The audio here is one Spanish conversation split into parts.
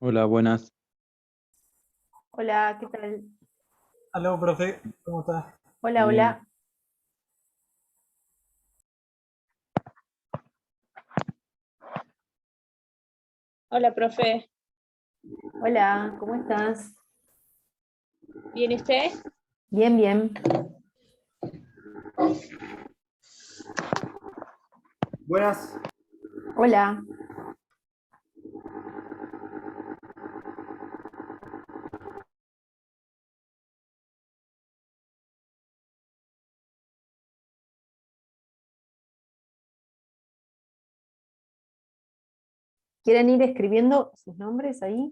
Hola, buenas. Hola, ¿qué tal? Aló, profe, ¿cómo estás? Hola, Bien. hola. Hola, profe. Hola, ¿cómo estás? ¿Viene usted? Bien, bien. Buenas, Hola. ¿Quieren ir escribiendo sus nombres ahí?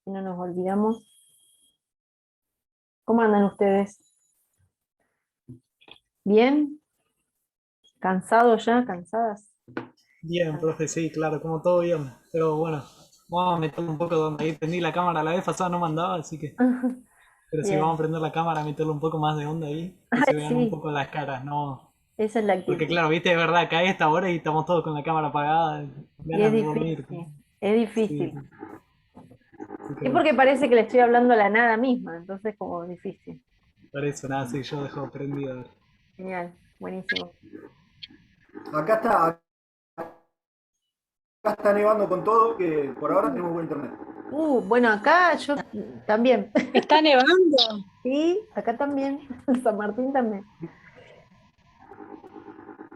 Si no nos olvidamos. ¿Cómo andan ustedes? ¿Bien? ¿Cansados ya? ¿Cansadas? Bien, Ah, profe, sí, claro, como todo bien. Pero bueno, vamos a meterle un poco donde ahí prendí la cámara la vez pasada, no mandaba, así que. Pero sí, vamos Bien. a prender la cámara, meterle un poco más de onda ahí, que se Ay, vean un sí, poco las caras, ¿no? esa es la Porque actitud. claro, viste, es verdad, acá a esta hora y estamos todos con la cámara apagada, Y es ganas de dormir. difícil, es Sí, difícil. sí, así que Y bueno, porque parece que le estoy hablando a la nada misma, entonces como difícil. por eso nada, sí, yo dejo prendido. A ver. Genial, buenísimo. acá está nevando con todo, que por ahora Uh, tenemos buen internet. bueno, acá yo también. Está nevando. Sí, acá también. En San Martín también.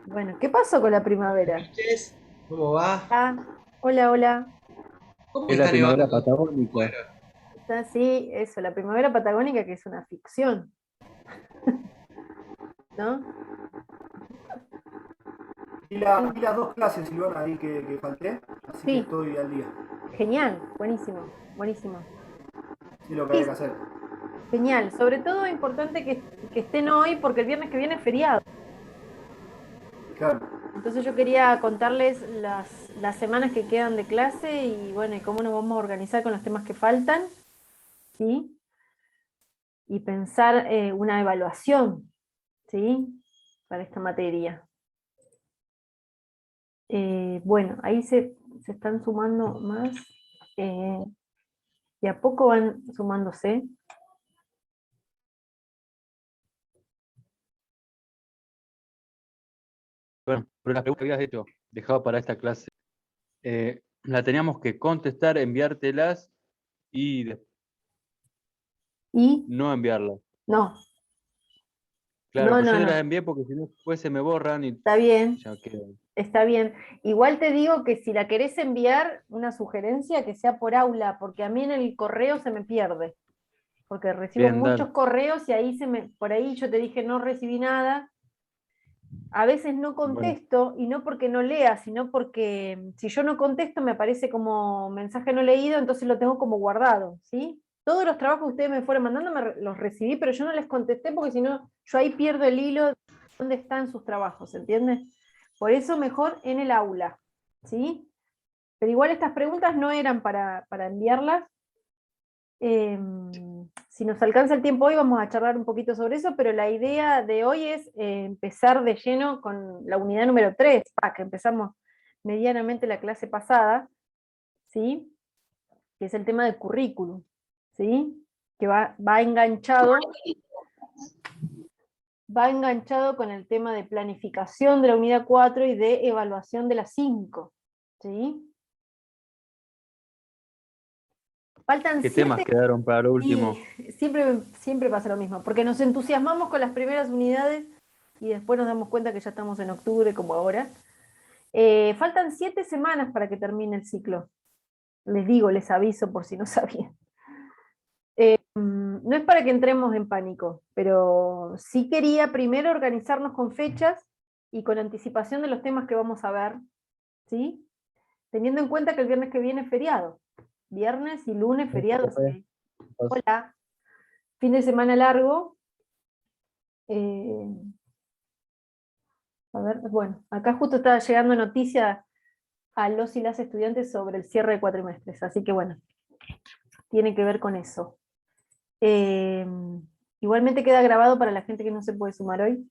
Bueno, ¿qué pasó con la primavera? Noches, ¿cómo va? Ah, hola, hola. ¿Cómo que Es la está primavera nevando todo? patagónica. Bueno, Está así, eso, la primavera patagónica, que es una ficción, ¿no? Vi las dos clases, Silvana, ahí que falté, así que Sí, estoy al día. genial, buenísimo, buenísimo. Sí, lo que había Sí, que hacer. genial. Sobre todo importante que estén hoy porque el viernes que viene es feriado. Claro. Entonces yo quería contarles las semanas que quedan de clase y bueno, y cómo nos vamos a organizar con los temas que faltan, ¿sí? Y pensar una evaluación, ¿sí? Para esta materia. Bueno, ahí se están sumando más. eh, de a poco van sumándose. Bueno, pero la pregunta que habías hecho, dejado para esta clase, la teníamos que contestar, enviártelas y Y no enviarlas. no, Claro, no, pues yo no, te las no. envié porque si no después se me borran y Está bien, ya quedan. está bien. Igual te digo que si la querés enviar, una sugerencia que sea por aula, porque a mí en el correo se me pierde. Porque recibo Bien, muchos dale. correos y ahí por ahí yo te dije no recibí nada. A veces no Bueno, contesto, y no porque no lea, sino porque si yo no contesto me aparece como mensaje no leído, entonces lo tengo como guardado, ¿sí? Todos los trabajos que ustedes me fueron mandando los recibí, pero yo no les contesté porque si no, yo ahí pierdo el hilo de dónde están sus trabajos, ¿entiendes? Por eso mejor en el aula, ¿sí? Pero igual estas preguntas no eran para enviarlas. Eh, si nos alcanza el tiempo hoy, vamos a charlar un poquito sobre eso, pero la idea de hoy es empezar de lleno con la unidad número 3, que empezamos medianamente la clase pasada, ¿sí? Que es el tema del currículum, ¿sí? Que va enganchado con el tema de planificación de la unidad 4 y de evaluación de la 5, ¿sí? Faltan ¿qué temas 7. quedaron para lo Y último? siempre pasa lo mismo, porque nos entusiasmamos con las primeras unidades y después nos damos cuenta que ya estamos en octubre, como ahora. Faltan 7 semanas para que termine el ciclo. Les digo, les aviso por si no sabían. No es para que entremos en pánico, pero sí quería primero organizarnos con fechas y con anticipación de los temas que vamos a ver, ¿sí? Teniendo en cuenta que el viernes que viene es feriado. Viernes y lunes feriado, Profe, sí. Hola. Fin de semana largo. eh, A ver, bueno, acá justo estaba llegando noticia a los y las estudiantes sobre el cierre de cuatrimestres, así que bueno, tiene que ver con eso. Eh, Igualmente queda grabado para la gente que no se puede sumar hoy.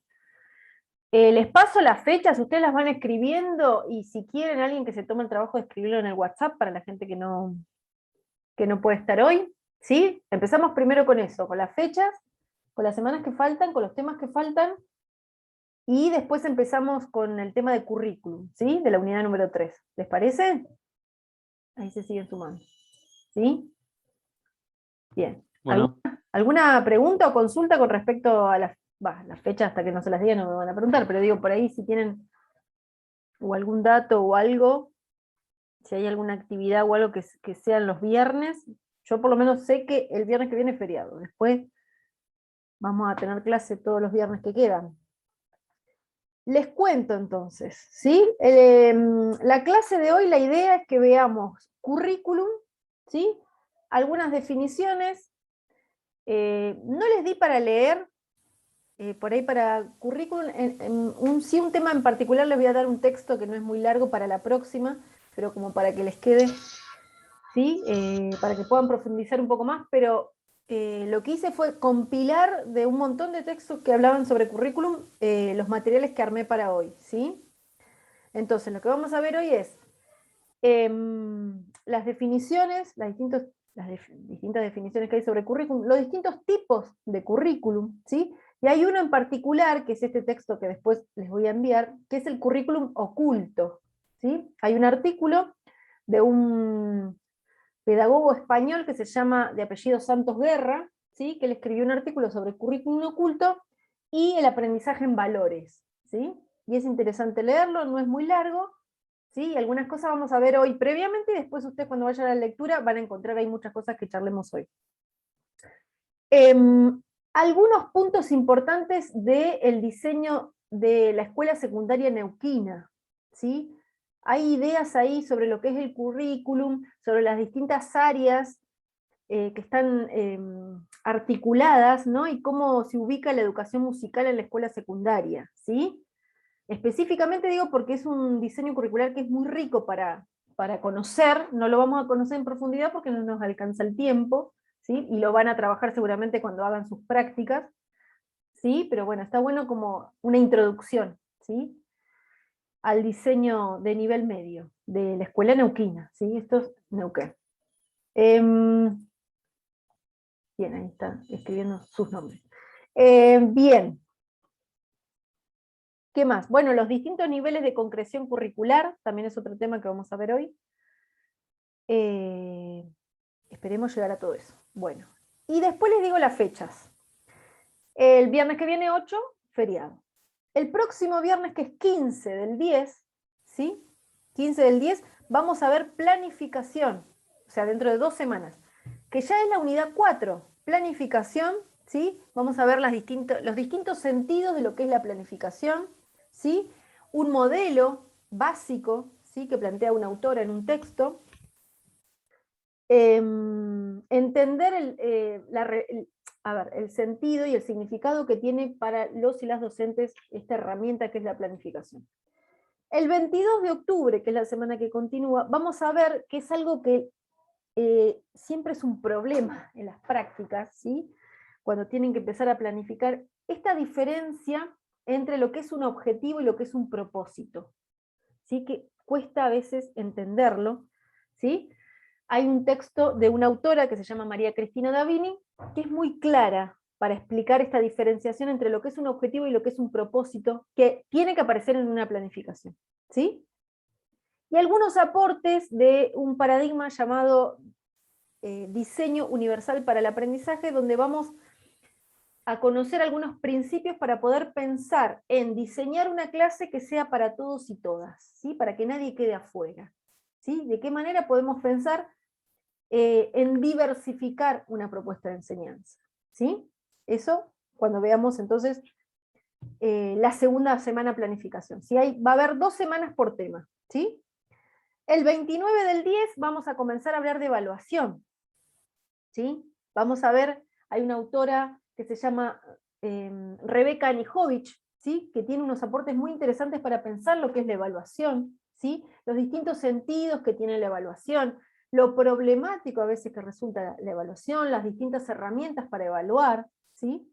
Les paso las fechas, ustedes las van escribiendo, y si quieren alguien que se tome el trabajo de escribirlo en el WhatsApp para la gente que no puede estar hoy, ¿sí? Empezamos primero con eso, con las fechas, con las semanas que faltan, con los temas que faltan, y después empezamos con el tema de currículum, ¿sí? De la unidad número 3. ¿Les parece? Ahí se siguen sumando. ¿Sí? Bien. Bueno, ¿Alguna pregunta o consulta con respecto a las fechas? Hasta que no se las diga no me van a preguntar, pero digo, por ahí si tienen o algún dato o algo, si hay alguna actividad o algo que sean los viernes. Yo por lo menos sé que el viernes que viene es feriado. Después vamos a tener clase todos los viernes que quedan. Les cuento entonces, ¿sí? La clase de hoy, la idea es que veamos currículum, ¿sí? Algunas definiciones. No les di para leer, por ahí para currículum, sí, un tema en particular les voy a dar un texto que no es muy largo para la próxima, pero como para que les quede, ¿sí? Para que puedan profundizar un poco más, pero lo que hice fue compilar de un montón de textos que hablaban sobre currículum los materiales que armé para hoy, ¿sí? Entonces, lo que vamos a ver hoy es las definiciones, las distintas definiciones que hay sobre currículum, los distintos tipos de currículum, ¿sí? Y hay uno en particular, que es este texto que después les voy a enviar, que es el currículum oculto, ¿sí? Hay un artículo de un pedagogo español que se llama, de apellido Santos Guerra, ¿sí? Que él escribió un artículo sobre el currículum oculto y el aprendizaje en valores, ¿sí? Y es interesante leerlo, no es muy largo, ¿sí? Algunas cosas vamos a ver hoy previamente, y después ustedes cuando vayan a la lectura van a encontrar ahí muchas cosas que charlemos hoy. Algunos puntos importantes del diseño de la escuela secundaria neuquina, ¿sí? Hay ideas ahí sobre lo que es el currículum, sobre las distintas áreas que están articuladas, ¿no? Y cómo se ubica la educación musical en la escuela secundaria, ¿sí? Específicamente digo porque es un diseño curricular que es muy rico para conocer, no lo vamos a conocer en profundidad porque no nos alcanza el tiempo, ¿sí? Y lo van a trabajar seguramente cuando hagan sus prácticas, ¿sí? Pero bueno, está bueno como una introducción, ¿sí? Al diseño de nivel medio de la escuela neuquina, ¿sí? Esto es Neuquén. Bien, ahí está escribiendo sus nombres. Bien. ¿Qué más? Bueno, los distintos niveles de concreción curricular, también es otro tema que vamos a ver hoy. Esperemos llegar a todo eso. Bueno, y después les digo las fechas. El viernes que viene 8, feriado. El próximo viernes, que es 15 del 10, ¿sí? 15 del 10, vamos a ver planificación, o sea, dentro de 2 semanas, que ya es la unidad 4, planificación, ¿sí? Vamos a ver los distintos sentidos de lo que es la planificación, ¿sí? Un modelo básico, ¿sí? Que plantea una autora en un texto. Entender el sentido y el significado que tiene para los y las docentes esta herramienta que es la planificación. El 22 de octubre, que es la semana que continúa, vamos a ver que es algo que siempre es un problema en las prácticas, ¿sí? Cuando tienen que empezar a planificar, esta diferencia entre lo que es un objetivo y lo que es un propósito, ¿sí? Que cuesta a veces entenderlo, ¿sí? Hay un texto de una autora que se llama María Cristina Davini, que es muy clara para explicar esta diferenciación entre lo que es un objetivo y lo que es un propósito, que tiene que aparecer en una planificación, ¿sí? Y algunos aportes de un paradigma llamado diseño universal para el aprendizaje, donde vamos a conocer algunos principios para poder pensar en diseñar una clase que sea para todos y todas, ¿sí? Para que nadie quede afuera, ¿sí? ¿De qué manera podemos pensar en diversificar una propuesta de enseñanza? ¿Sí? Eso cuando veamos entonces la segunda semana planificación. ¿Sí? Va a haber 2 semanas por tema, ¿sí? El 29 del 10 vamos a comenzar a hablar de evaluación, ¿sí? Vamos a ver, hay una autora que se llama Rebeca Anijovic, ¿sí? Que tiene unos aportes muy interesantes para pensar lo que es la evaluación, ¿sí? Los distintos sentidos que tiene la evaluación, lo problemático a veces que resulta la evaluación, las distintas herramientas para evaluar, ¿sí?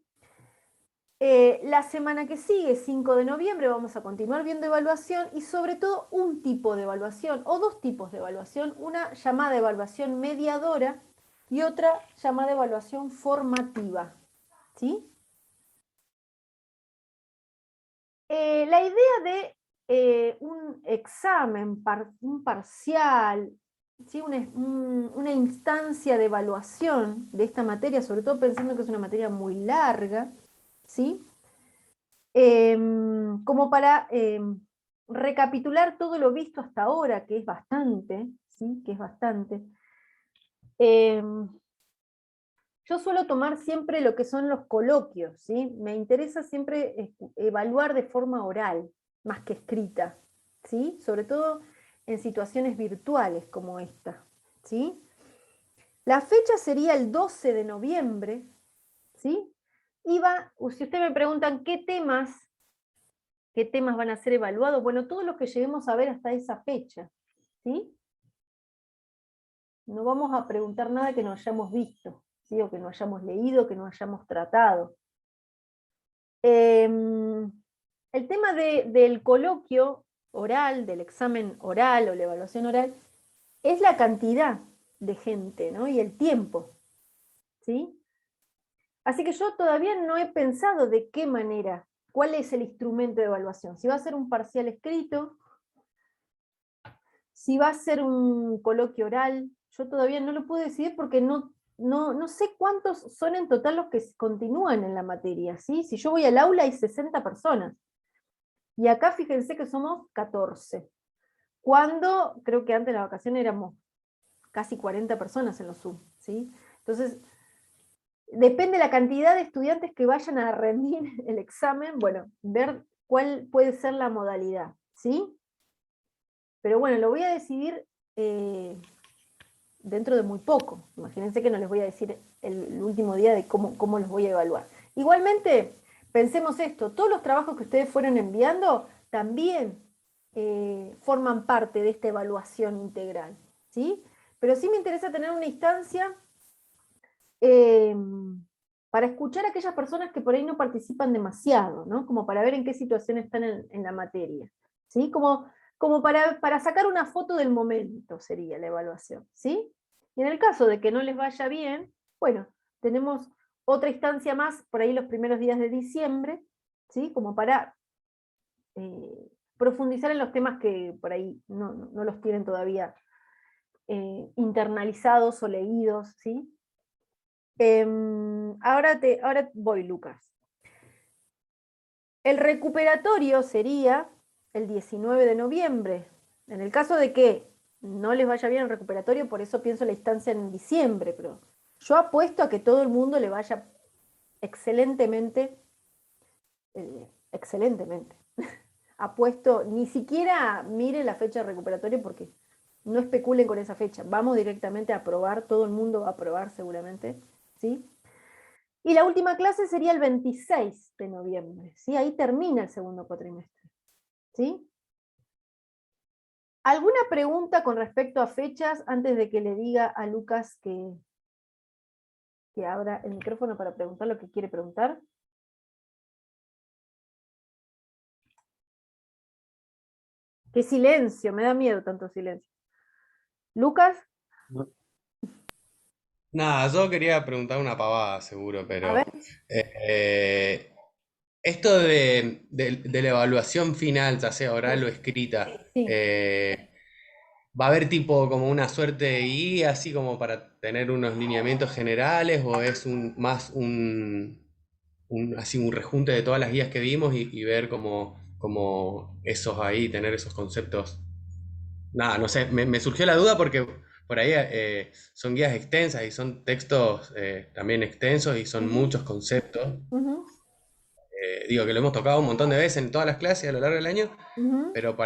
La semana que sigue, 5 de noviembre, vamos a continuar viendo evaluación y sobre todo un tipo de evaluación o dos tipos de evaluación, una llamada evaluación mediadora y otra llamada evaluación formativa. ¿Sí? La idea de un examen, un parcial, ¿sí? Una instancia de evaluación de esta materia, sobre todo pensando que es una materia muy larga, ¿sí? Como para recapitular todo lo visto hasta ahora, que es bastante, ¿sí? Que es bastante. Yo suelo tomar siempre lo que son los coloquios, ¿sí? Me interesa siempre evaluar de forma oral, más que escrita, ¿sí? Sobre todo en situaciones virtuales como esta, ¿sí? La fecha sería el 12 de noviembre, ¿sí? Si ustedes me preguntan qué temas van a ser evaluados, bueno, todos los que lleguemos a ver hasta esa fecha, ¿sí? No vamos a preguntar nada que no hayamos visto, ¿sí? O que no hayamos leído, que no hayamos tratado. El tema del coloquio oral, del examen oral o la evaluación oral, es la cantidad de gente, ¿no? Y el tiempo, ¿sí? Así que yo todavía no he pensado de qué manera, cuál es el instrumento de evaluación. Si va a ser un parcial escrito, si va a ser un coloquio oral, yo todavía no lo puedo decidir porque no sé cuántos son en total los que continúan en la materia, ¿sí? Si yo voy al aula hay 60 personas, y acá fíjense que somos 14, cuando creo que antes de la vacación éramos casi 40 personas en los Zoom, ¿sí? Entonces, depende de la cantidad de estudiantes que vayan a rendir el examen, bueno, ver cuál puede ser la modalidad, ¿sí? Pero bueno, lo voy a decidir dentro de muy poco. Imagínense que no les voy a decir el último día de cómo los voy a evaluar. Igualmente, pensemos esto, todos los trabajos que ustedes fueron enviando también forman parte de esta evaluación integral, ¿sí? Pero sí me interesa tener una instancia para escuchar a aquellas personas que por ahí no participan demasiado, ¿no? Como para ver en qué situación están en la materia, ¿sí? Como para sacar una foto del momento sería la evaluación, ¿sí? Y en el caso de que no les vaya bien, bueno, tenemos otra instancia más por ahí los primeros días de diciembre, ¿sí? Como para profundizar en los temas que por ahí no los tienen todavía internalizados o leídos, ¿sí? Ahora voy, Lucas. El recuperatorio sería el 19 de noviembre. En el caso de que no les vaya bien el recuperatorio, por eso pienso la instancia en diciembre, pero yo apuesto a que todo el mundo le vaya excelentemente, excelentemente. Apuesto, ni siquiera mire la fecha de recuperatorio porque no especulen con esa fecha. Vamos directamente a aprobar, todo el mundo va a aprobar seguramente, ¿sí? Y la última clase sería el 26 de noviembre, ¿sí? Ahí termina el segundo cuatrimestre, ¿sí? ¿Alguna pregunta con respecto a fechas antes de que le diga a Lucas que abra el micrófono para preguntar lo que quiere preguntar? ¡Qué silencio! Me da miedo tanto silencio. ¿Lucas? No, Nada, yo quería preguntar una pavada, seguro, A pero ver. esto de la evaluación final, ya sea oral o escrita, Sí. ¿va a haber tipo como una suerte de guía, así como para tener unos lineamientos generales, o es más así un rejunte de todas las guías que vimos y ver como esos ahí, tener esos conceptos? Nada, no sé, me surgió la duda porque por ahí son guías extensas y son textos también extensos y son Ujú, muchos conceptos. ujú, Digo que lo hemos tocado un montón de veces en todas las clases a lo largo del año, ujú, pero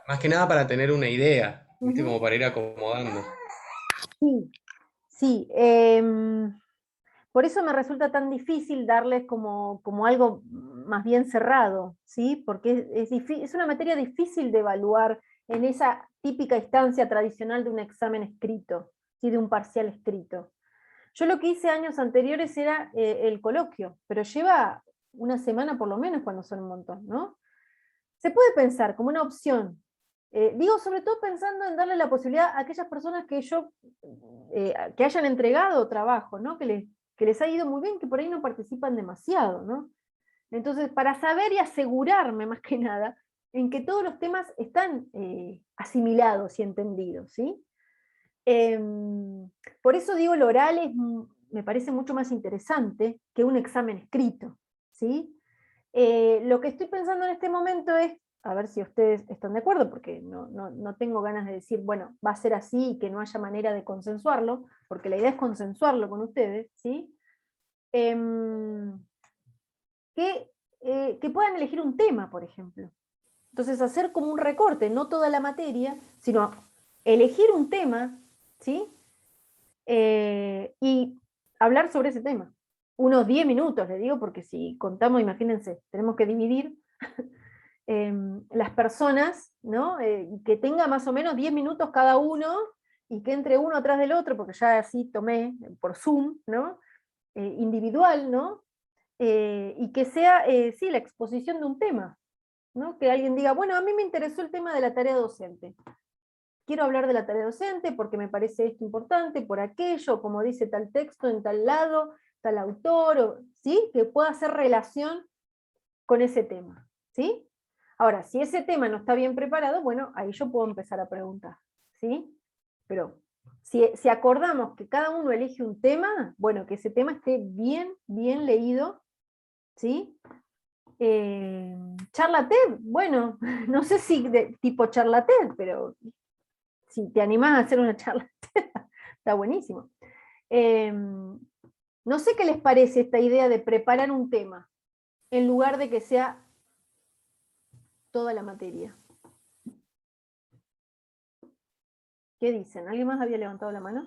más que nada para tener una idea, ¿viste? ujú. Como para ir acomodando. Sí, sí. Por eso me resulta tan difícil darles como algo más bien cerrado, ¿sí? Porque es una materia difícil de evaluar en esa típica instancia tradicional de un examen escrito, ¿sí? De un parcial escrito. Yo lo que hice años anteriores era el coloquio, pero lleva una semana por lo menos cuando son un montón, ¿no? Se puede pensar como una opción. Digo, sobre todo pensando en darle la posibilidad a aquellas personas que que hayan entregado trabajo, ¿no? Que les ha ido muy bien, que por ahí no participan demasiado, ¿no? Entonces, para saber y asegurarme más que nada en que todos los temas están asimilados y entendidos, ¿sí? Por eso digo, el oral me parece mucho más interesante que un examen escrito, ¿sí? Lo que estoy pensando en este momento es, a ver si ustedes están de acuerdo, porque no tengo ganas de decir, bueno, va a ser así y que no haya manera de consensuarlo, porque la idea es consensuarlo con ustedes, ¿sí? Que puedan elegir un tema, por ejemplo. Entonces, hacer como un recorte, no toda la materia, sino elegir un tema, ¿sí? Y hablar sobre ese tema. Unos 10 minutos, le digo, porque si contamos, imagínense, tenemos que dividir las personas, ¿no? Que tenga más o menos 10 minutos cada uno, y que entre uno atrás del otro, porque ya así tomé por Zoom, ¿no? Individual, ¿no? Y que sea, sí, la exposición de un tema, ¿no? Que alguien diga, bueno, a mí me interesó el tema de la tarea docente. Quiero hablar de la tarea docente porque me parece esto importante, por aquello, como dice tal texto en tal lado, tal autor, ¿sí? Que pueda hacer relación con ese tema, ¿sí? Ahora, si ese tema no está bien preparado, bueno, ahí yo puedo empezar a preguntar, ¿sí? Pero si acordamos que cada uno elige un tema, bueno, que ese tema esté bien leído, ¿sí? Charla TED, bueno, no sé si de tipo charla TED, pero si te animás a hacer una charla TED, está buenísimo. No sé qué les parece esta idea de preparar un tema, en lugar de que sea toda la materia. ¿Qué dicen? ¿Alguien más había levantado la mano?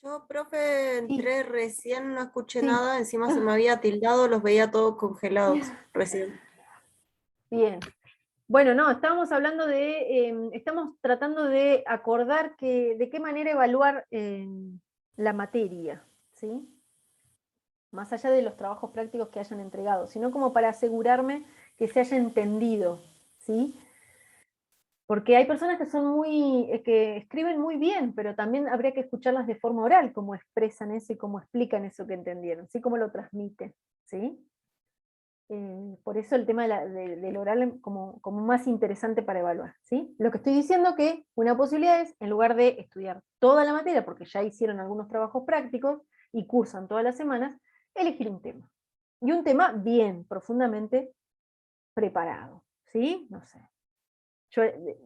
Yo, profe, entré recién, no escuché Sí. nada, encima se me había tildado, los veía todos congelados recién. Bien. Bueno, no, estábamos hablando estamos tratando de acordar de qué manera evaluar la materia, ¿sí? Más allá de los trabajos prácticos que hayan entregado, sino como para asegurarme que se haya entendido, ¿sí? Porque hay personas que son que escriben muy bien, pero también habría que escucharlas de forma oral, cómo expresan eso y cómo explican eso que entendieron, ¿sí? Cómo lo transmiten, ¿sí? Por eso el tema del oral como más interesante para evaluar, ¿sí? Lo que estoy diciendo que una posibilidad es, en lugar de estudiar toda la materia, porque ya hicieron algunos trabajos prácticos y cursan todas las semanas, elegir un tema. Y un tema bien, profundamente preparado, ¿sí? No sé.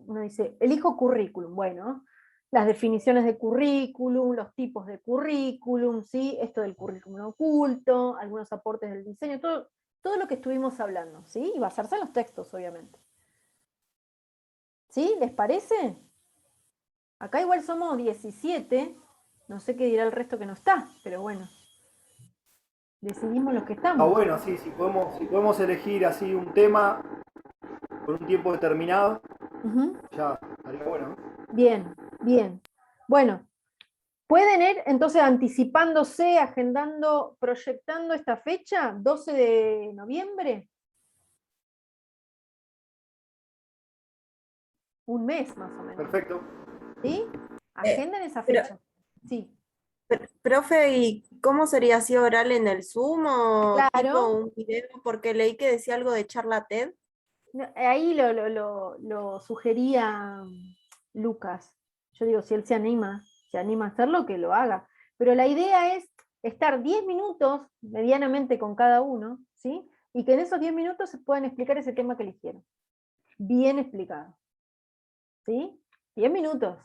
Uno dice, elijo currículum, bueno, las definiciones de currículum, los tipos de currículum, ¿sí? Esto del currículum oculto, algunos aportes del diseño, todo lo que estuvimos hablando, ¿sí? Y basarse en los textos, obviamente. ¿Sí? ¿Les parece? Acá igual somos 17, no sé qué dirá el resto que no está, pero bueno. Decidimos los que estamos. Bueno, sí, si podemos elegir así un tema con un tiempo determinado, ya estaría bueno, ¿no? Bien, bien. Bueno, ¿pueden ir entonces anticipándose, agendando, proyectando esta fecha, 12 de noviembre? Un mes más o menos. Perfecto. ¿Sí? Agenden esa fecha. Sí. Profe, ¿y cómo sería así oral en el Zoom o tipo Claro. un video? Porque leí que decía algo de charla TED. Ahí lo sugería Lucas. Yo digo, si él se anima a hacerlo, que lo haga. Pero la idea es estar 10 minutos medianamente con cada uno, ¿sí? Y que en esos 10 minutos se puedan explicar ese tema que eligieron. Bien explicado. ¿Sí? 10 minutos.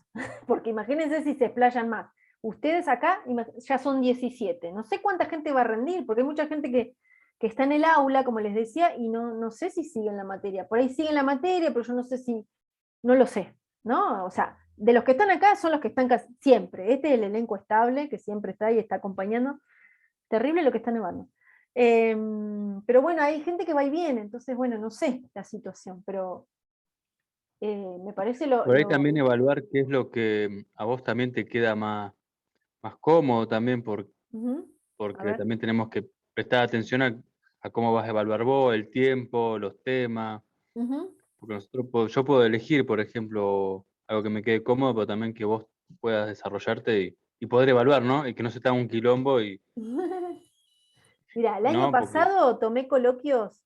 Porque imagínense si se explayan más. Ustedes acá ya son 17. No sé cuánta gente va a rendir, porque hay mucha gente que está en el aula, como les decía, y no sé si siguen la materia. Por ahí siguen la materia, pero yo no sé si, no lo sé, ¿no? O sea, de los que están acá son los que están casi siempre. Este es el elenco estable, que siempre está y está acompañando. Terrible lo que está nevando. Pero bueno, hay gente que va y viene, entonces, bueno, no sé la situación, pero me parece Por ahí también evaluar qué es lo que a vos también te queda más cómodo también, porque A porque ver. también tenemos que prestar atención a a cómo vas a evaluar vos, el tiempo, los temas. Ujú. Porque yo puedo elegir, por ejemplo, algo que me quede cómodo, pero también que vos puedas desarrollarte y poder evaluar, ¿no? Y que no se te haga un quilombo y, Mira, el año ¿no? Porque, pasado tomé coloquios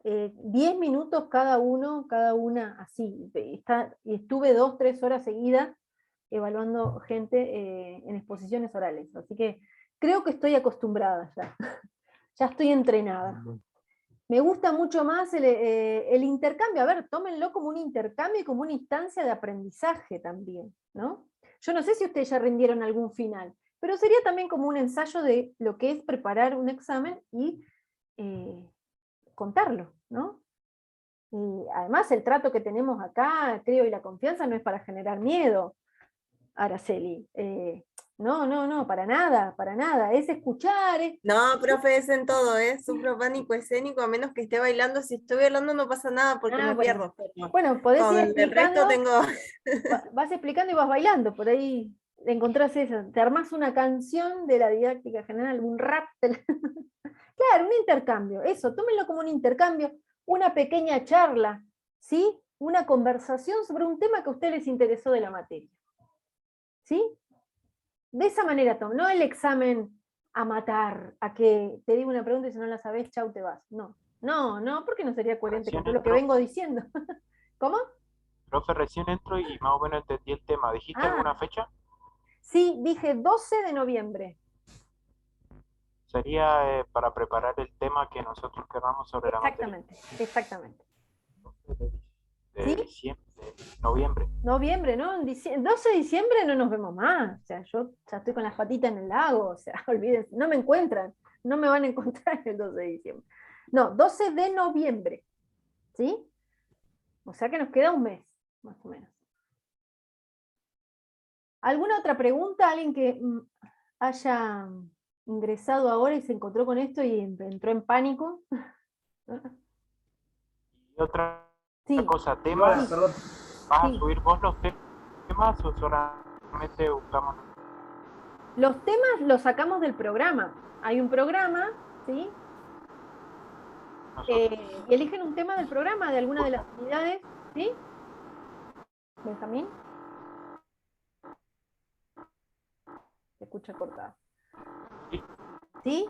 10 minutos cada uno, cada una, así, y estuve 2, 3 horas seguidas evaluando gente en exposiciones orales. Así que creo que estoy acostumbrada ya, ya estoy entrenada. Me gusta mucho más el intercambio. A ver, tómenlo como un intercambio y como una instancia de aprendizaje también, ¿no? Yo no sé si ustedes ya rindieron algún final, pero sería también como un ensayo de lo que es preparar un examen y contarlo, ¿no? Y además el trato que tenemos acá, creo, y la confianza no es para generar miedo, Araceli. No, para nada, para nada. Es escuchar, No, profe, es en todo, ¿eh? Sufro pánico escénico a menos que esté bailando. Si estoy bailando no pasa nada porque me bueno. pierdo. Pero Bueno, podés ir con el resto explicando, tengo... vas explicando y vas bailando, por ahí encontrás eso, te armás una canción de la didáctica general, un rap. Claro, un intercambio, eso, tómenlo como un intercambio, una pequeña charla, ¿sí? Una conversación sobre un tema que a ustedes les interesó de la materia. ¿Sí? De esa manera, Tom, no el examen a matar, a que te digo una pregunta y si no la sabes, chau, te vas. No, porque no sería coherente Recién con todo lo que entro, vengo diciendo. ¿Cómo? profe, recién entro y más o menos entendí el tema. ¿Dijiste alguna fecha? Sí, dije 12 de noviembre. Sería para preparar el tema que nosotros queramos sobre la materia. Exactamente. De ¿Sí? diciembre, de noviembre. Noviembre, ¿no? 12 de diciembre no nos vemos más. O sea, yo ya estoy con las patitas en el lago. O sea, olvídense, no me encuentran. No me van a encontrar el 12 de diciembre. No, 12 de noviembre. ¿Sí? O sea que nos queda un mes, más o menos. ¿Alguna otra pregunta? ¿Alguien que haya ingresado ahora y se encontró con esto y entró en pánico? Y otra Sí. cosa, Silvana, temas. perdón. ¿Vas Sí. a subir vos los temas o solamente buscamos? Los temas los sacamos del programa. Hay un programa, ¿sí? Y eligen un tema del programa, de alguna de las unidades, ¿sí? Benjamín. Se escucha cortado. Sí. ¿Sí?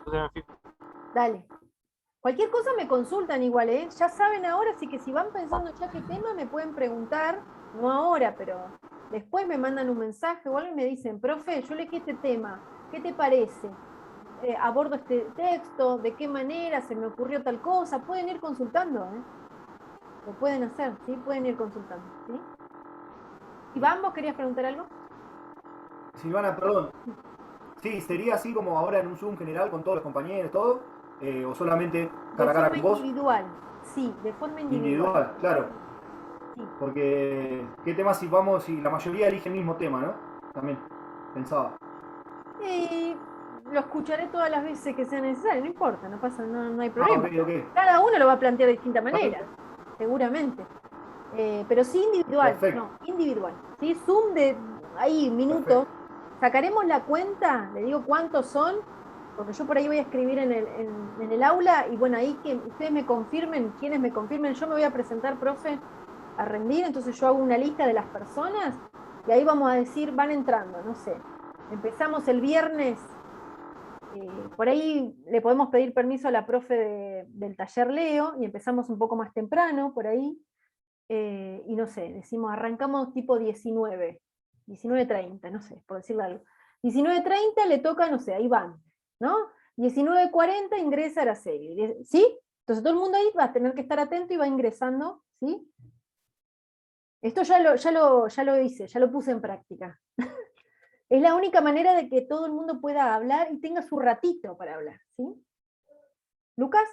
Dale. Cualquier cosa me consultan igual, ¿eh? Ya saben ahora, así que si van pensando ya qué tema, me pueden preguntar, no ahora, pero después me mandan un mensaje o algo y me dicen, profe, yo elegí este tema, ¿qué te parece? Abordo este texto, ¿de qué manera? ¿Se me ocurrió tal cosa? Pueden ir consultando, ¿eh? Lo pueden hacer, ¿sí? Pueden ir consultando, ¿sí? Iván, ¿vos querías preguntar algo? Silvana, perdón. Sí, sería así como ahora en un Zoom general con todos los compañeros, todo, o solamente cara a cara con vos. Individual, sí, de forma individual. Individual, claro. Sí. Porque, ¿qué tema si vamos y la mayoría elige el mismo tema, ¿no? También, pensaba. Lo escucharé todas las veces que sea necesario, no importa, no pasa, no hay problema. Okay. Cada uno lo va a plantear de distinta manera, seguramente. Pero sí individual, Perfecto. no, individual. ¿Sí? Zoom de ahí, minutos. Sacaremos la cuenta, le digo cuántos son, porque yo por ahí voy a escribir en el aula, y bueno, ahí que ustedes me confirmen, quienes me confirmen, yo me voy a presentar, profe, a rendir, entonces yo hago una lista de las personas, y ahí vamos a decir, van entrando, no sé. Empezamos el viernes, por ahí le podemos pedir permiso a la profe del taller Leo, y empezamos un poco más temprano, por ahí, y no sé, decimos, arrancamos tipo 19:30, no sé, por decirle algo. 19:30 le toca, no sé, ahí van, ¿no? 19:40 ingresa Araceli, ¿sí? Entonces todo el mundo ahí va a tener que estar atento y va ingresando, ¿sí? Esto ya lo hice, ya lo puse en práctica. Es la única manera de que todo el mundo pueda hablar y tenga su ratito para hablar, ¿sí? ¿Lucas?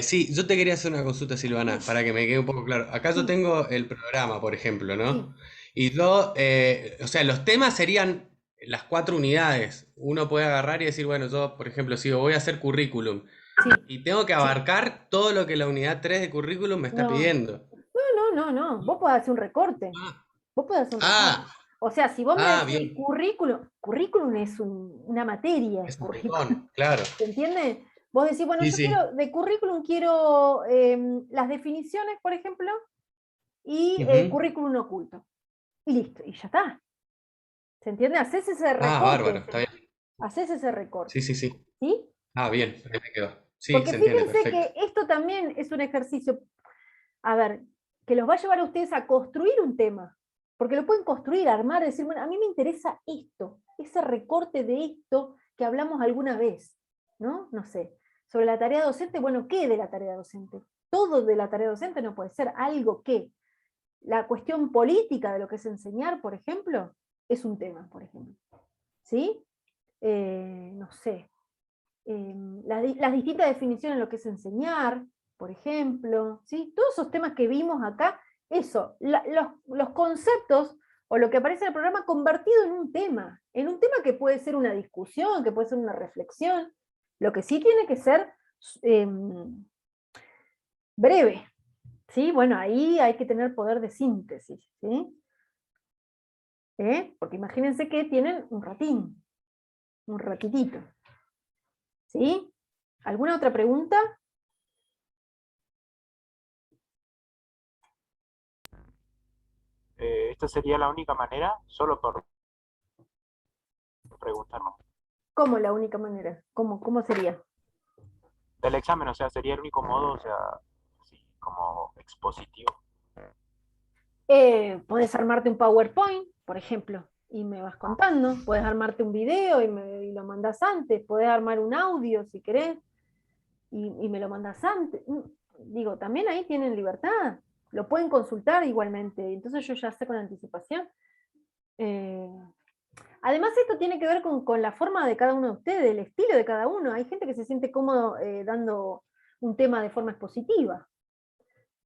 Sí, yo te quería hacer una consulta, Silvana, para que me quede un poco claro. Acá yo tengo el programa, por ejemplo, ¿no? Sí. Y yo, o sea, los temas serían las 4 unidades. Uno puede agarrar y decir, bueno, yo, por ejemplo, si voy a hacer currículum y tengo que abarcar todo lo que la unidad 3 de currículum me está pidiendo. No. Vos podés hacer un recorte. Vos podés hacer un recorte. O sea, si vos me decís bien. currículum es una materia. Es un montón, claro. ¿Se entiende? Vos decís, bueno, Sí, yo sí. quiero, de currículum quiero las definiciones, por ejemplo, y Ujú. currículum oculto. Y listo, y ya está. ¿Se entiende? Haces ese Ah, bárbaro, está recorte. bien. Haces ese recorte. Sí, sí, sí. ¿Sí? Ah, bien, ahí me quedó. Sí, Porque se entiende, fíjense perfecto. que esto también es un ejercicio, a ver, que los va a llevar a ustedes a construir un tema. Porque lo pueden construir, armar, decir, bueno, a mí me interesa esto, ese recorte de esto que hablamos alguna vez, ¿no? No sé. Sobre la tarea docente, bueno, ¿qué de la tarea docente? Todo de la tarea docente no puede ser algo que la cuestión política de lo que es enseñar, por ejemplo, es un tema, por ejemplo. ¿Sí? No sé. Las distintas definiciones de lo que es enseñar, por ejemplo, ¿sí? Todos esos temas que vimos acá, eso, los conceptos o lo que aparece en el programa convertido en un tema que puede ser una discusión, que puede ser una reflexión, lo que sí tiene que ser breve, ¿sí? Bueno, ahí hay que tener poder de síntesis, ¿sí? Porque imagínense que tienen un ratín, un ratitito, ¿sí? ¿Alguna otra pregunta? ¿Esta sería la única manera? Solo por preguntar. ¿Cómo la única manera? ¿Cómo sería? Del examen, o sea, sería el único modo, o sea, así como expositivo. Podés armarte un PowerPoint, por ejemplo, y me vas contando. Podés armarte un video y lo mandás antes. Podés armar un audio si querés y me lo mandás antes. Digo, también ahí tienen libertad. Lo pueden consultar igualmente. Entonces yo ya sé con anticipación. Además esto tiene que ver con la forma de cada uno de ustedes, el estilo de cada uno. Hay gente que se siente cómodo dando un tema de forma expositiva.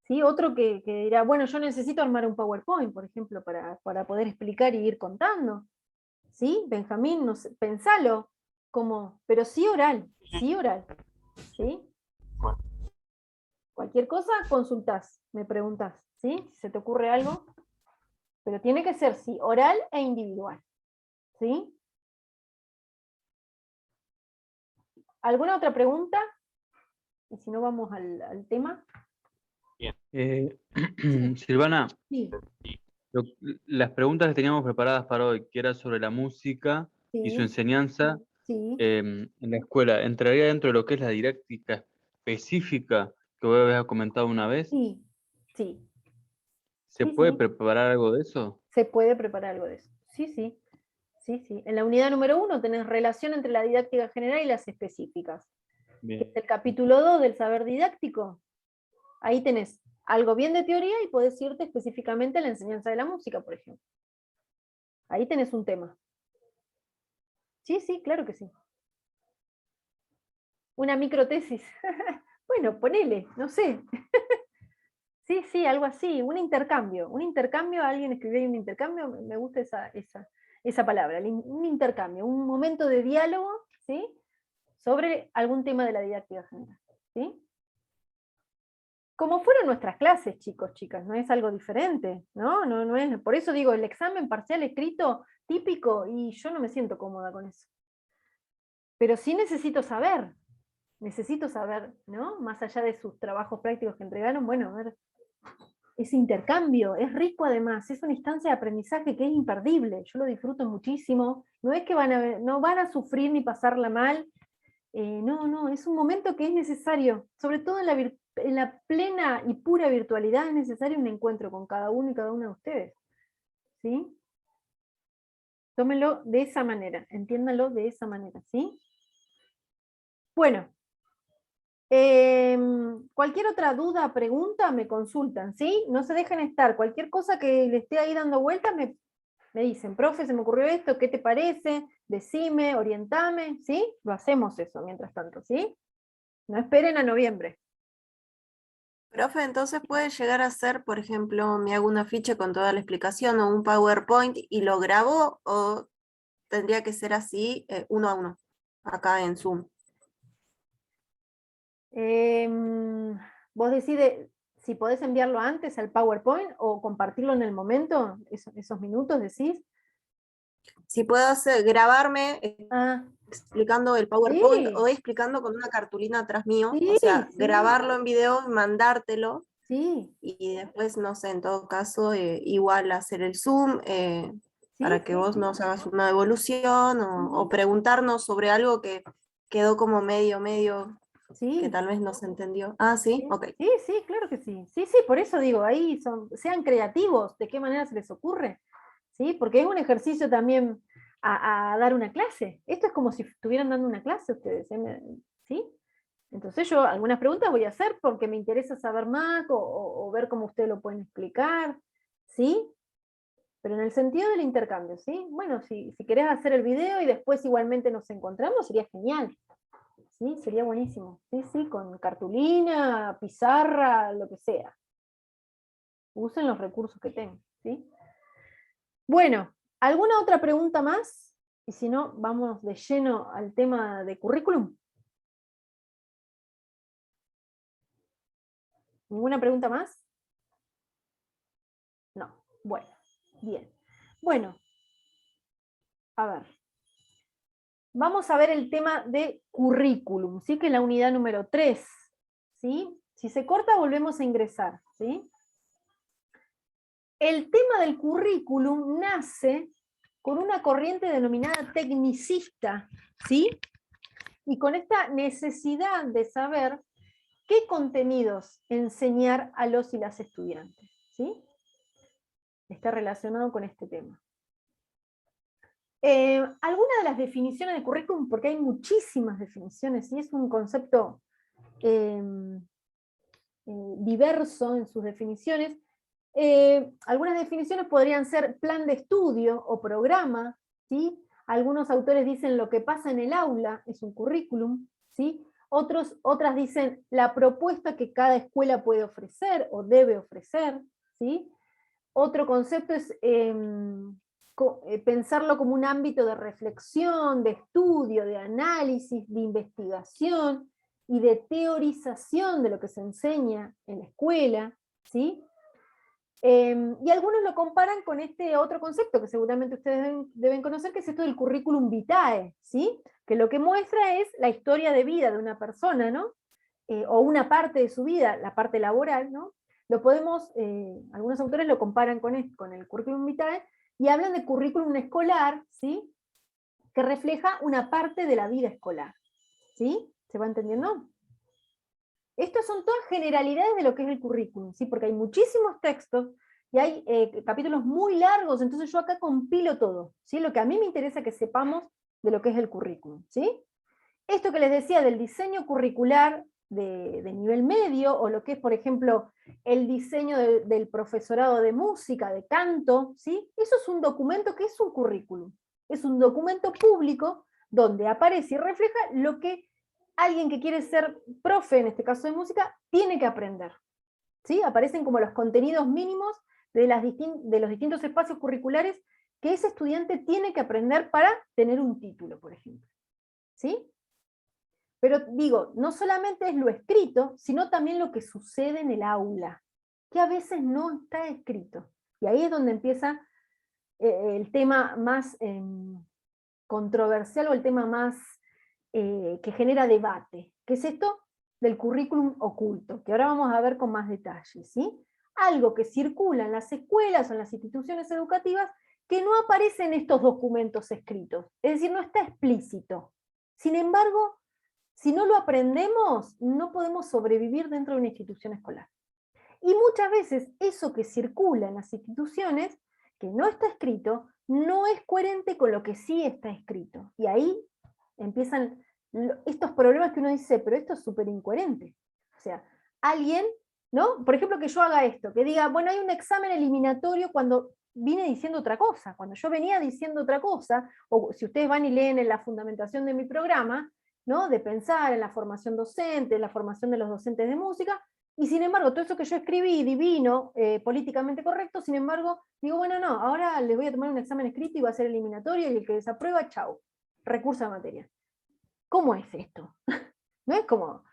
¿Sí? Otro que dirá, bueno, yo necesito armar un PowerPoint, por ejemplo, para poder explicar y ir contando. ¿Sí? Benjamín, no sé, pensalo, pero sí oral, sí oral. ¿Sí? Bueno, Cualquier cosa, consultás, me preguntás, ¿sí? Si se te ocurre algo, pero tiene que ser, sí, oral e individual. ¿Sí? ¿Alguna otra pregunta? Y si no, vamos al tema. Silvana, Sí, lo- las preguntas que teníamos preparadas para hoy, que era sobre la música y su sí, enseñanza sí, en la escuela, ¿entraría dentro de lo que es la didáctica específica que vos habías comentado una vez? sí, sí, ¿Se sí, puede sí. preparar algo de eso? Se puede preparar algo de eso. Sí, sí. Sí, sí. En la unidad número 1 tenés relación entre la didáctica general y las específicas. Que es Bien. el capítulo 2 del saber didáctico. Ahí tenés algo bien de teoría y podés irte específicamente a la enseñanza de la música, por ejemplo. Ahí tenés un tema. Sí, sí, claro que sí. Una microtesis. Bueno, ponele, no sé. Sí, sí, algo así, un intercambio, alguien escribió ahí un intercambio, me gusta esa palabra, un intercambio, un momento de diálogo, ¿sí? Sobre algún tema de la didáctica general, ¿sí? Como fueron nuestras clases, chicos, chicas, no es algo diferente, ¿no? No es, por eso digo, el examen parcial escrito típico, y yo no me siento cómoda con eso. Pero sí necesito saber, ¿no? Más allá de sus trabajos prácticos que entregaron, bueno, a ver, ese intercambio es rico además, es una instancia de aprendizaje que es imperdible, yo lo disfruto muchísimo, no es que no van a sufrir ni pasarla mal, no, es un momento que es necesario, sobre todo en la plena y pura virtualidad es necesario un encuentro con cada uno y cada una de ustedes, ¿sí? Tómenlo de esa manera, entiéndanlo de esa manera, ¿sí? Bueno, cualquier otra duda, pregunta, me consultan, ¿sí? No se dejen estar. Cualquier cosa que le esté ahí dando vueltas, me dicen, profe, se me ocurrió esto, ¿qué te parece? Decime, orientame, ¿sí? Lo hacemos eso mientras tanto, ¿sí? No esperen a noviembre. Profe, entonces puede llegar a ser, por ejemplo, me hago una ficha con toda la explicación o un PowerPoint y lo grabo, o tendría que ser así, uno a uno, acá en Zoom. Vos decides si podés enviarlo antes al PowerPoint o compartirlo en el momento, esos minutos decís. si puedo grabarme Ah, explicando el PowerPoint sí, o explicando con una cartulina atrás mío, sí, o sea, sí, grabarlo en video y mandártelo, sí, y después, no sé, en todo caso, igual hacer el Zoom sí, para que sí, vos sí. nos hagas una devolución o preguntarnos sobre algo que quedó como medio, que Sí, tal vez no se entendió. Ah, sí, sí, ok. sí, sí, claro que sí. Sí, sí, por eso digo, ahí sean creativos, de qué manera se les ocurre, ¿sí? Porque es un ejercicio también a dar una clase. Esto es como si estuvieran dando una clase ustedes, ¿sí? Entonces yo algunas preguntas voy a hacer porque me interesa saber más o ver cómo ustedes lo pueden explicar, ¿sí? Pero en el sentido del intercambio, ¿sí? Bueno, si querés hacer el video y después igualmente nos encontramos, sería genial. Sí, sería buenísimo. Sí, sí, con cartulina, pizarra, lo que sea. Usen los recursos que tengan, ¿sí? Bueno, ¿alguna otra pregunta más? Y si no, vamos de lleno al tema de currículum. ¿Ninguna pregunta más? No. Bueno, bien. Bueno, a ver. Vamos a ver el tema de currículum, ¿sí? Que es la unidad número 3, ¿sí? Si se corta, volvemos a ingresar, ¿sí? El tema del currículum nace con una corriente denominada tecnicista, ¿sí? Y con esta necesidad de saber qué contenidos enseñar a los y las estudiantes, ¿sí? Está relacionado con este tema. Algunas de las definiciones de currículum, porque hay muchísimas definiciones, y es un concepto diverso en sus definiciones. Algunas definiciones podrían ser plan de estudio o programa, ¿sí? Algunos autores dicen lo que pasa en el aula es un currículum, ¿sí? Otras dicen la propuesta que cada escuela puede ofrecer o debe ofrecer, ¿sí? Otro concepto es pensarlo como un ámbito de reflexión, de estudio, de análisis, de investigación y de teorización de lo que se enseña en la escuela, ¿sí? Y algunos lo comparan con este otro concepto que seguramente ustedes deben conocer, que es esto del currículum vitae, ¿sí? Que lo que muestra es la historia de vida de una persona, ¿no? O una parte de su vida, la parte laboral, ¿no? Lo podemos, algunos autores lo comparan con el currículum vitae y hablan de currículum escolar, ¿sí? Que refleja una parte de la vida escolar, ¿sí? ¿Se va entendiendo? Estas son todas generalidades de lo que es el currículum, ¿sí? Porque hay muchísimos textos y hay capítulos muy largos, entonces yo acá compilo todo, ¿sí? Lo que a mí me interesa que sepamos de lo que es el currículum, ¿sí? Esto que les decía del diseño curricular de nivel medio, o lo que es, por ejemplo, el diseño del profesorado de música, de canto, ¿sí? Eso es un documento que es un currículum. Es un documento público donde aparece y refleja lo que alguien que quiere ser profe, en este caso de música, tiene que aprender, ¿sí? Aparecen como los contenidos mínimos de los distintos espacios curriculares que ese estudiante tiene que aprender para tener un título, por ejemplo, ¿sí? Pero digo, no solamente es lo escrito, sino también lo que sucede en el aula, que a veces no está escrito. Y ahí es donde empieza el tema más controversial o el tema más que genera debate, que es esto del currículum oculto, que ahora vamos a ver con más detalle, ¿sí? Algo que circula en las escuelas o en las instituciones educativas que no aparece en estos documentos escritos, es decir, no está explícito. Sin embargo, si no lo aprendemos, no podemos sobrevivir dentro de una institución escolar. Y muchas veces eso que circula en las instituciones, que no está escrito, no es coherente con lo que sí está escrito. Y ahí empiezan estos problemas que uno dice, pero esto es súper incoherente. O sea, alguien, ¿no? Por ejemplo, que yo haga esto, que diga, bueno, hay un examen eliminatorio cuando vine diciendo otra cosa, cuando yo venía diciendo otra cosa, o si ustedes van y leen en la fundamentación de mi programa, ¿no? De pensar en la formación docente, en la formación de los docentes de música, y sin embargo, todo eso que yo escribí, divino, políticamente correcto, sin embargo, digo, bueno, no, ahora les voy a tomar un examen escrito y va a ser eliminatorio, y el que desaprueba, chau, recurso de materia. ¿Cómo es esto? No es como,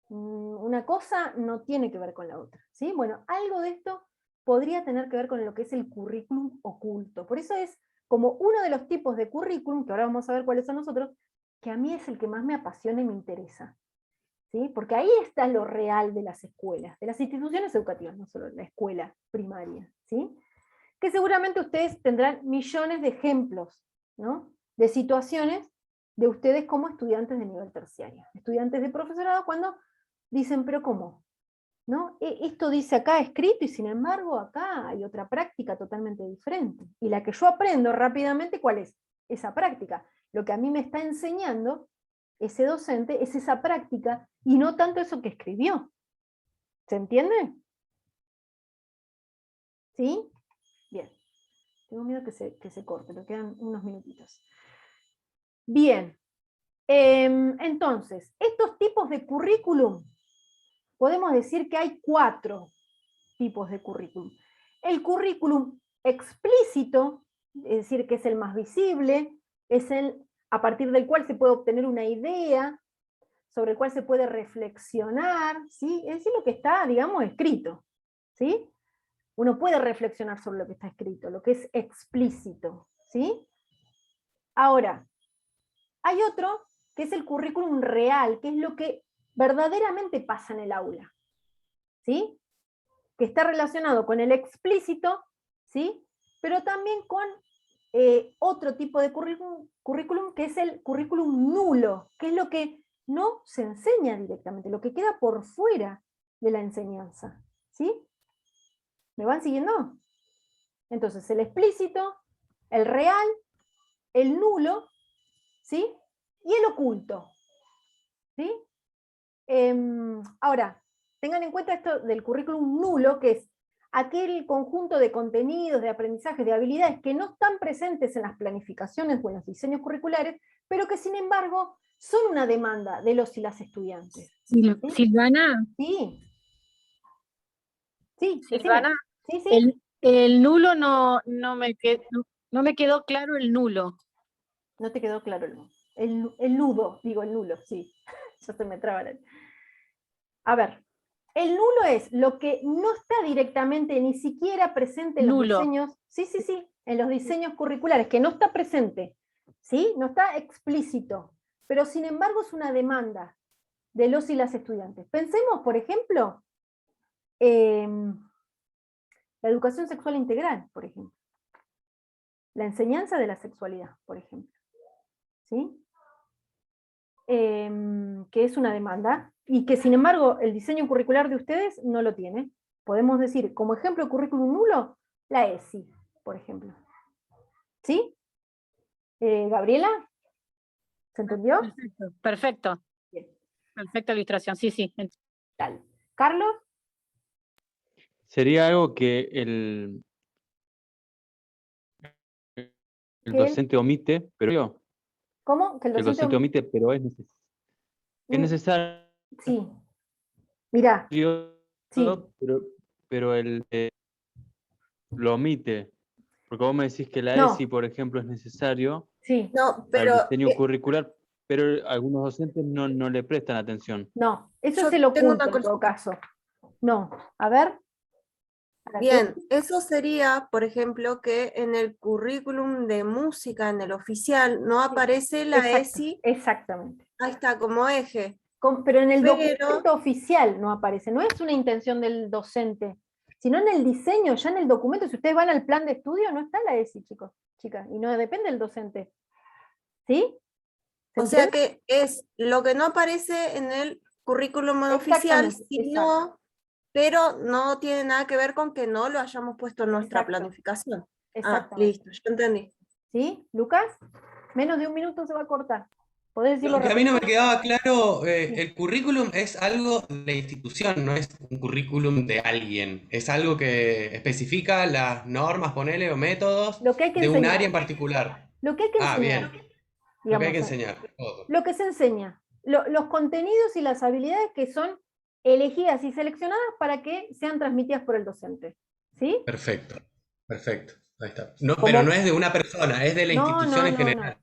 una cosa no tiene que ver con la otra, ¿sí? Bueno, algo de esto podría tener que ver con lo que es el currículum oculto. Por eso es como uno de los tipos de currículum, que ahora vamos a ver cuáles son nosotros, que a mí es el que más me apasiona y me interesa. ¿Sí? Porque ahí está lo real de las escuelas, de las instituciones educativas, no solo la escuela primaria. ¿Sí? Que seguramente ustedes tendrán millones de ejemplos, ¿no? De situaciones de ustedes como estudiantes de nivel terciario, estudiantes de profesorado, cuando dicen, pero ¿cómo? ¿No? Esto dice acá escrito y sin embargo acá hay otra práctica totalmente diferente. Y la que yo aprendo rápidamente, ¿cuál es? Esa práctica. Lo que a mí me está enseñando ese docente es esa práctica y no tanto eso que escribió. ¿Se entiende? ¿Sí? Bien. Tengo miedo que se corte, pero quedan unos minutitos. Bien. Entonces, estos tipos de currículum, podemos decir que hay 4 tipos de currículum. El currículum explícito, es decir, que es el más visible, es el a partir del cual se puede obtener una idea, sobre el cual se puede reflexionar, ¿sí? Es decir, lo que está, digamos, escrito. ¿Sí? Uno puede reflexionar sobre lo que está escrito, lo que es explícito. ¿Sí? Ahora, hay otro que es el currículum real, que es lo que verdaderamente pasa en el aula. ¿Sí? Que está relacionado con el explícito, ¿sí? Pero también con otro tipo de currículum, que es el currículum nulo, que es lo que no se enseña directamente, lo que queda por fuera de la enseñanza. ¿Sí? ¿Me van siguiendo? Entonces, el explícito, el real, el nulo, ¿sí? Y el oculto. ¿Sí? Ahora, tengan en cuenta esto del currículum nulo, que es aquel conjunto de contenidos, de aprendizajes, de habilidades que no están presentes en las planificaciones o en los diseños curriculares, pero que sin embargo son una demanda de los y las estudiantes. ¿Sí? Silvana, Sí. Sí, decime. Silvana, Sí, sí. el nulo no me quedó claro el nulo. No te quedó claro el nudo, digo el nulo, sí. Ya se me traba la... A ver, el nulo es lo que no está directamente ni siquiera presente en los Nulo. diseños, sí, en los diseños curriculares, que no está presente, ¿sí? No está explícito, pero sin embargo es una demanda de los y las estudiantes. Pensemos, por ejemplo, la educación sexual integral, por ejemplo. La enseñanza de la sexualidad, por ejemplo. ¿Sí? Que es una demanda, y que sin embargo el diseño curricular de ustedes no lo tiene. Podemos decir, como ejemplo de currículum nulo, la ESI, por ejemplo. ¿Sí? ¿Gabriela? ¿Se entendió? Perfecto, perfecto. Bien. Perfecta ilustración, sí. Tal. ¿Carlos? Sería algo que el docente omite, pero ¿Cómo? Que el docente omite, pero es necesario. Sí. Mirá. Sí. Pero él lo omite. Porque vos me decís que la No. ESI, por ejemplo, es necesario Sí. No, para el pero diseño curricular, pero algunos docentes no le prestan atención. No, eso Yo es el tengo oculto una en todo caso. No, a ver. bien, eso sería, por ejemplo, que en el currículum de música, en el oficial, no aparece la Exacto, ESI, exactamente. ahí está, como eje. Pero en el Pero- documento oficial no aparece, no es una intención del docente, sino en el diseño, ya en el documento. Si ustedes van al plan de estudio, no está la ESI, chicos, chicas, y no depende del docente. ¿Sí? ¿Se O sea entiende? que es lo que no aparece en el currículum oficial, Exactamente, sino, pero no tiene nada que ver con que no lo hayamos puesto en nuestra Exacto. planificación. Ah, Exactamente. listo, yo entendí. ¿Sí? ¿Lucas? Menos de un minuto se va a cortar. ¿Podés decirlo Lo que a mí no me rápido? quedaba claro, el currículum es algo de la institución, no es un currículum de alguien. Es algo que especifica las normas, ponele, o métodos Lo que hay que de un enseñar. área en particular. Lo que hay que Ah, enseñar. bien. Lo que hay Digamos, que enseñar. Todo. lo que se enseña, los contenidos y las habilidades que son elegidas y seleccionadas para que sean transmitidas por el docente. ¿Sí? Perfecto, perfecto. Ahí está. No, Como- pero no es de una persona, es de la No, institución no, en no, no. general.